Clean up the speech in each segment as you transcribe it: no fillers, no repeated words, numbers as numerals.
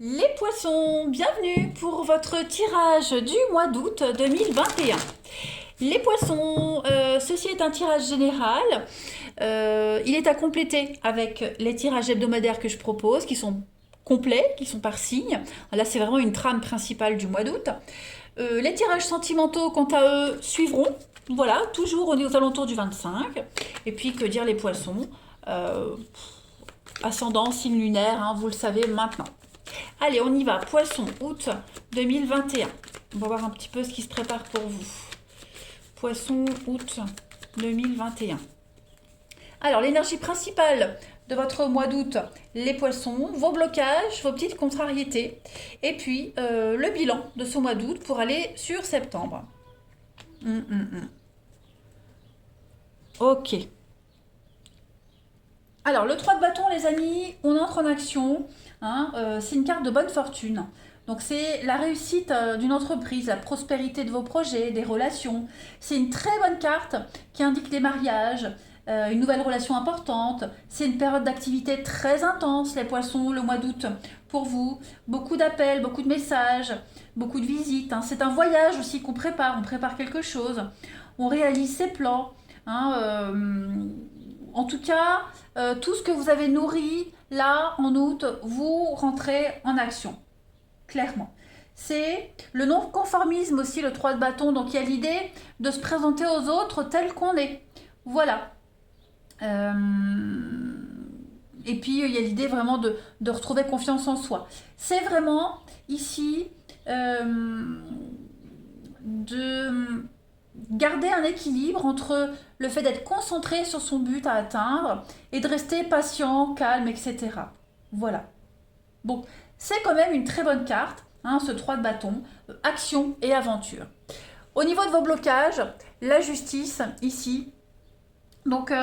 Les poissons, bienvenue pour votre tirage du mois d'août 2021. Les poissons, ceci est un tirage général. Il est à compléter avec les tirages hebdomadaires que je propose, qui sont complets, qui sont par signe. Là, c'est vraiment une trame principale du mois d'août. Les tirages sentimentaux, quant à eux, suivront. Voilà, toujours aux alentours du 25. Et puis, que dire les poissons, ascendant, signe lunaire, hein, vous le savez maintenant. Allez, on y va. Poisson, août 2021. On va voir un petit peu ce qui se prépare pour vous. Poisson, août 2021. Alors, l'énergie principale de votre mois d'août, les poissons, vos blocages, vos petites contrariétés. Et puis, le bilan de ce mois d'août pour aller sur septembre. Ok. Alors, le 3 de bâton, les amis, on entre en action. Hein, c'est une carte de bonne fortune. Donc, c'est la réussite d'une entreprise, la prospérité de vos projets, des relations. C'est une très bonne carte qui indique des mariages, une nouvelle relation importante. C'est une période d'activité très intense, les poissons, le mois d'août, pour vous. Beaucoup d'appels, beaucoup de messages, beaucoup de visites. Hein. C'est un voyage aussi qu'on prépare. On prépare quelque chose. On réalise ses plans. Hein, en tout cas, tout ce que vous avez nourri, là, en août, vous rentrez en action, clairement. C'est le non-conformisme aussi, le 3 de bâton. Donc, il y a l'idée de se présenter aux autres tel qu'on est. Voilà. Euh, Et puis, il y a l'idée vraiment de retrouver confiance en soi. C'est vraiment, ici, de garder un équilibre entre le fait d'être concentré sur son but à atteindre et de rester patient, calme, etc. Voilà. Bon, c'est quand même une très bonne carte, hein, ce 3 de bâton, action et aventure. Au niveau de vos blocages, la justice, ici. Donc,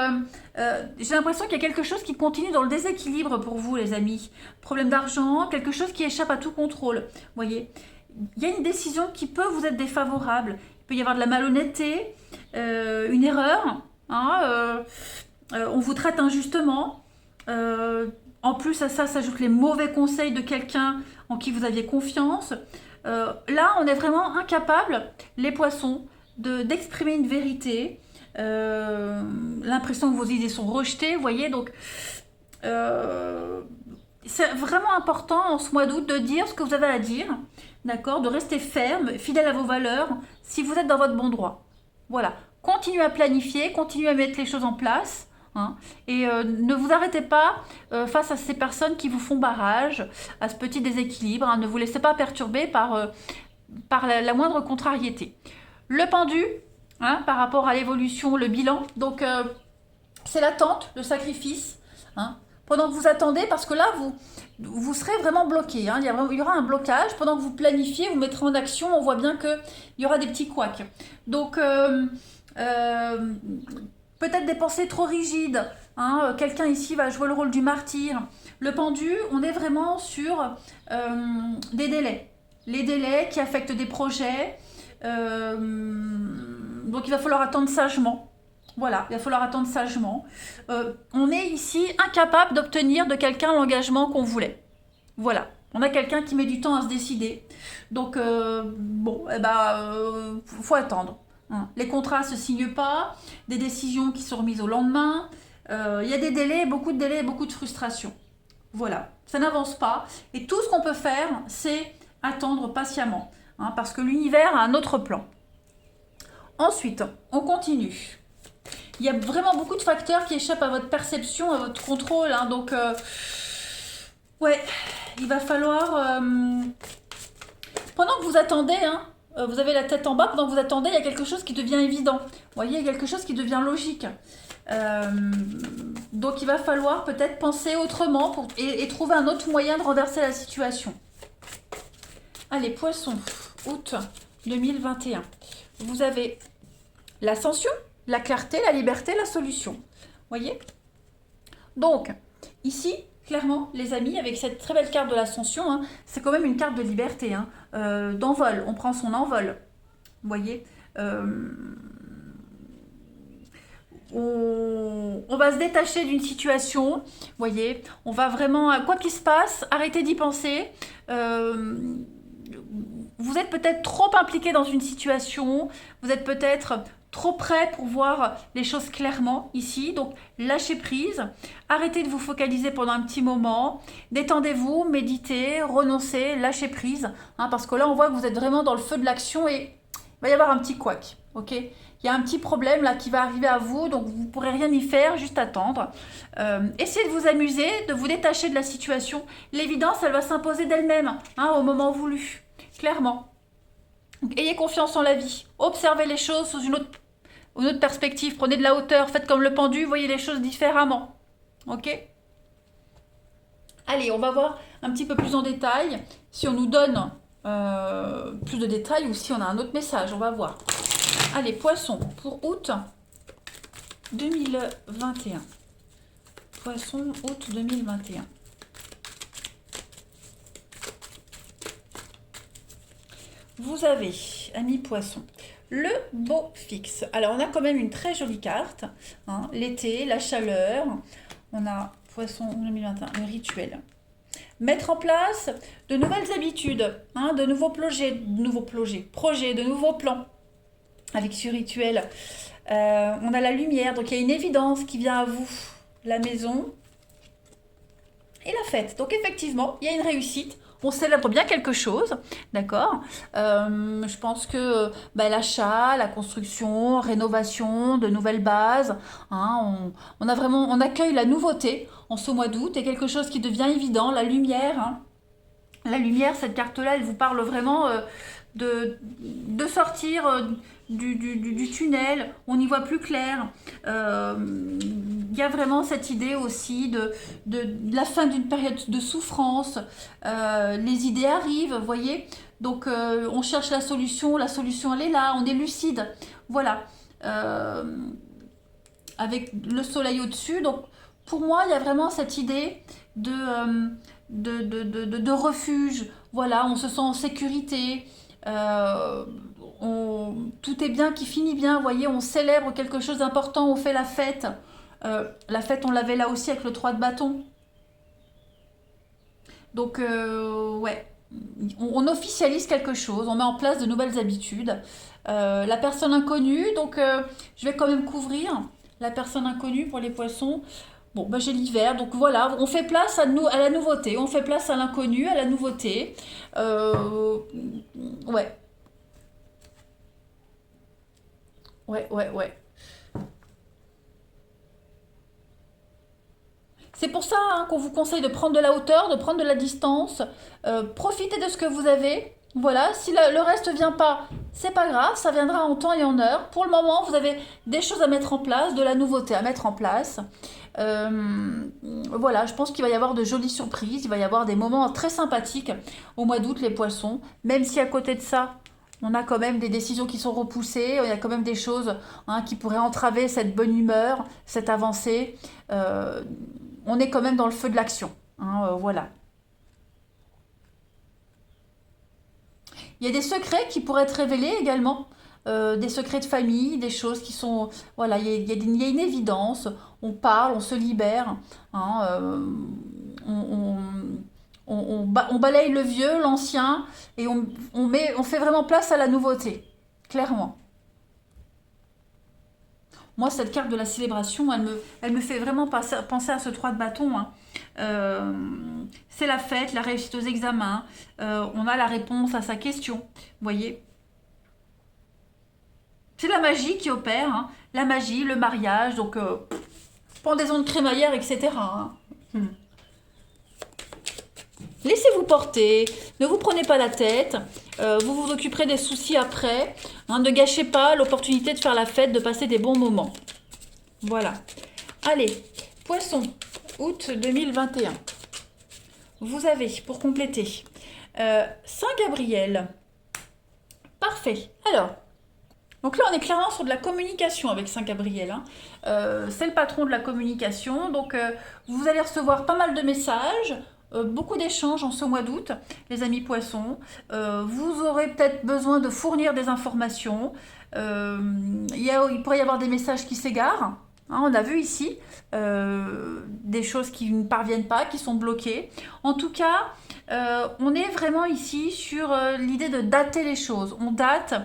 j'ai l'impression qu'il y a quelque chose qui continue dans le déséquilibre pour vous, les amis. Problème d'argent, quelque chose qui échappe à tout contrôle. Vous voyez, il y a une décision qui peut vous être défavorable. Il peut y avoir de la malhonnêteté, une erreur. Hein, on vous traite injustement. En plus à ça s'ajoutent les mauvais conseils de quelqu'un en qui vous aviez confiance. Là, on est vraiment incapable, les poissons, d'exprimer une vérité. L'impression que vos idées sont rejetées, vous voyez. Donc, c'est vraiment important en ce mois d'août de dire ce que vous avez à dire, d'accord, de rester ferme, fidèle à vos valeurs, si vous êtes dans votre bon droit. Voilà. Continuez à planifier, continuez à mettre les choses en place. Hein, et ne vous arrêtez pas face à ces personnes qui vous font barrage, à ce petit déséquilibre. Hein, ne vous laissez pas perturber par la moindre contrariété. Le pendu, hein, par rapport à l'évolution, le bilan. Donc, c'est l'attente, le sacrifice. Hein, pendant que vous attendez, parce que là, vous serez vraiment bloqué. Hein, il y aura un blocage. Pendant que vous planifiez, vous mettrez en action. On voit bien qu'il y aura des petits couacs. Donc, peut-être des pensées trop rigides. Hein, quelqu'un ici va jouer le rôle du martyr. Le pendu, on est vraiment sur des délais. Les délais qui affectent des projets. Donc il va falloir attendre sagement. Voilà, il va falloir attendre sagement. On est ici incapable d'obtenir de quelqu'un l'engagement qu'on voulait. Voilà, on a quelqu'un qui met du temps à se décider. Donc, bon, eh ben, faut attendre. Hein. Les contrats ne se signent pas, des décisions qui sont remises au lendemain. Il y a des délais, beaucoup de frustration. Voilà, ça n'avance pas. Et tout ce qu'on peut faire, c'est attendre patiemment. Hein, parce que l'univers a un autre plan. Ensuite, on continue. Il y a vraiment beaucoup de facteurs qui échappent à votre perception, à votre contrôle. Hein, donc, ouais, il va falloir... pendant que vous attendez, hein, vous avez la tête en bas, pendant que vous attendez, il y a quelque chose qui devient évident. Vous voyez, il y a quelque chose qui devient logique. Donc, il va falloir peut-être penser autrement et trouver un autre moyen de renverser la situation. Allez, poisson, août 2021. Vous avez l'ascension, la clarté, la liberté, la solution. Voyez? Donc, ici, clairement, les amis, avec cette très belle carte de l'ascension, hein, c'est quand même une carte de liberté, hein, d'envol. On prend son envol. Voyez? on va se détacher d'une situation, vous voyez, on va vraiment, quoi qu'il se passe, arrêtez d'y penser. Vous êtes peut-être trop impliqué dans une situation, vous êtes peut-être trop prêt pour voir les choses clairement ici, donc lâchez prise, arrêtez de vous focaliser pendant un petit moment, détendez-vous, méditez, renoncez, lâchez prise, hein, parce que là on voit que vous êtes vraiment dans le feu de l'action et il va y avoir un petit couac, ok? Il y a un petit problème là qui va arriver à vous, donc vous ne pourrez rien y faire, juste attendre. Essayez de vous amuser, de vous détacher de la situation. L'évidence, elle va s'imposer d'elle-même, hein, au moment voulu, clairement. Donc, ayez confiance en la vie, observez les choses sous une autre perspective, prenez de la hauteur, faites comme le pendu, voyez les choses différemment. Ok? Allez, on va voir un petit peu plus en détail si on nous donne plus de détails ou si on a un autre message, on va voir. Allez, Poisson, pour août 2021. Poisson, août 2021. Vous avez, amis Poisson, le beau fixe. Alors, on a quand même une très jolie carte. Hein, l'été, la chaleur. On a Poisson 2021, le rituel. Mettre en place de nouvelles habitudes, hein, de nouveaux projets, de nouveaux plans avec ce rituel. On a la lumière, donc il y a une évidence qui vient à vous, la maison et la fête. Donc effectivement, il y a une réussite. On célèbre bien quelque chose, d'accord. Je pense que l'achat, la construction, rénovation, de nouvelles bases, hein, on accueille la nouveauté en ce mois d'août et quelque chose qui devient évident, la lumière. Hein. La lumière, cette carte-là, elle vous parle vraiment de sortir du tunnel, on y voit plus clair. Il y a vraiment cette idée aussi de la fin d'une période de souffrance. Les idées arrivent, vous voyez. Donc on cherche la solution elle est là, on est lucide. Voilà. Avec le soleil au-dessus. Donc pour moi, il y a vraiment cette idée de refuge. Voilà, on se sent en sécurité. Tout est bien qui finit bien, vous voyez, on célèbre quelque chose d'important, on fait la fête. La fête, on l'avait là aussi avec le 3 de bâton. Donc, ouais, on officialise quelque chose, on met en place de nouvelles habitudes. La personne inconnue, donc je vais quand même couvrir la personne inconnue pour les poissons. Bon, j'ai l'hiver, donc voilà, on fait place à la nouveauté, on fait place à l'inconnu, à la nouveauté. Ouais. Ouais. C'est pour ça hein, qu'on vous conseille de prendre de la hauteur, de prendre de la distance. Profitez de ce que vous avez. Voilà, si le reste ne vient pas, c'est pas grave, ça viendra en temps et en heure. Pour le moment, vous avez des choses à mettre en place, de la nouveauté à mettre en place. Voilà, je pense qu'il va y avoir de jolies surprises, il va y avoir des moments très sympathiques au mois d'août, les poissons. Même si à côté de ça, on a quand même des décisions qui sont repoussées, il y a quand même des choses hein, qui pourraient entraver cette bonne humeur, cette avancée. On est quand même dans le feu de l'action. Hein, voilà. Il y a des secrets qui pourraient être révélés également. Des secrets de famille, des choses qui sont... Voilà, il y a une évidence. On parle, on se libère. Hein, on balaye le vieux, l'ancien, et on fait vraiment place à la nouveauté. Clairement. Moi, cette carte de la célébration, elle me fait vraiment penser à ce 3 de bâton. Hein. C'est la fête, la réussite aux examens. On a la réponse à sa question. Vous voyez? C'est la magie qui opère. Hein. La magie, le mariage, donc pendaison de crémaillère, etc. Hein. Laissez-vous porter, ne vous prenez pas la tête, vous vous occuperez des soucis après. Hein, ne gâchez pas l'opportunité de faire la fête, de passer des bons moments. Voilà. Allez, Poisson, août 2021. Vous avez, pour compléter, Saint-Gabriel. Parfait. Alors, donc là, on est clairement sur de la communication avec Saint-Gabriel. Hein. C'est le patron de la communication. Donc, vous allez recevoir pas mal de messages. Beaucoup d'échanges en ce mois d'août, les amis poissons. Vous aurez peut-être besoin de fournir des informations. Il pourrait y avoir des messages qui s'égarent. Hein, on a vu ici des choses qui ne parviennent pas, qui sont bloquées. En tout cas, on est vraiment ici sur l'idée de dater les choses. On date,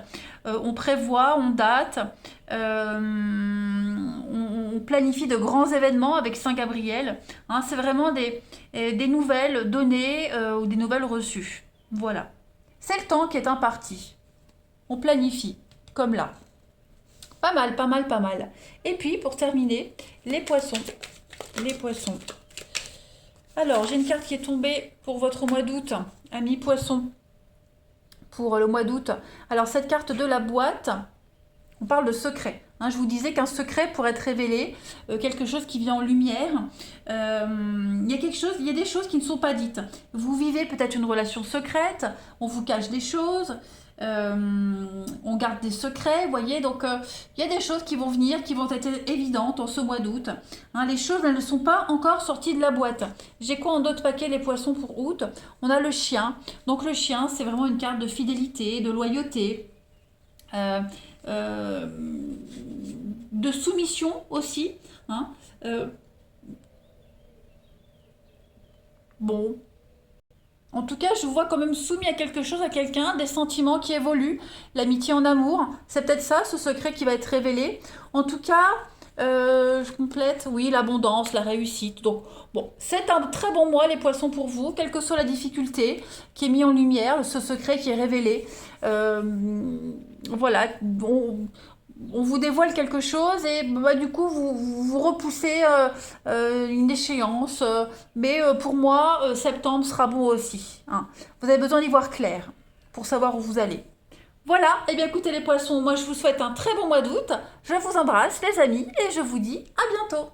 on prévoit, on date, on planifie de grands événements avec Saint Gabriel. Hein, c'est vraiment des nouvelles données ou des nouvelles reçues. Voilà. C'est le temps qui est imparti. On planifie, comme là. Pas mal, pas mal, pas mal. Et puis, pour terminer, les poissons. Les poissons. Alors, j'ai une carte qui est tombée pour votre mois d'août, amis poissons. Pour le mois d'août. Alors, cette carte de la boîte, on parle de secret. Hein, je vous disais qu'un secret pourrait être révélé, quelque chose qui vient en lumière. Il y a des choses qui ne sont pas dites. Vous vivez peut-être une relation secrète, on vous cache des choses. On garde des secrets, vous voyez, donc il y a des choses qui vont venir, qui vont être évidentes en ce mois d'août. Hein, les choses, elles ne sont pas encore sorties de la boîte. J'ai quoi en d'autres paquets, les poissons pour août? On a le chien. Donc le chien, c'est vraiment une carte de fidélité, de loyauté, de soumission aussi. Hein. Bon. En tout cas, je vous vois quand même soumis à quelque chose, à quelqu'un, des sentiments qui évoluent, l'amitié en amour. C'est peut-être ça, ce secret qui va être révélé. En tout cas, je complète, oui, l'abondance, la réussite. Donc, bon, c'est un très bon mois, les poissons, pour vous, quelle que soit la difficulté qui est mise en lumière, ce secret qui est révélé. Voilà, on vous dévoile quelque chose et bah, du coup vous repoussez une échéance. Mais pour moi, septembre sera bon aussi. Hein. Vous avez besoin d'y voir clair pour savoir où vous allez. Voilà, et bien écoutez les poissons, moi je vous souhaite un très bon mois d'août. Je vous embrasse les amis et je vous dis à bientôt.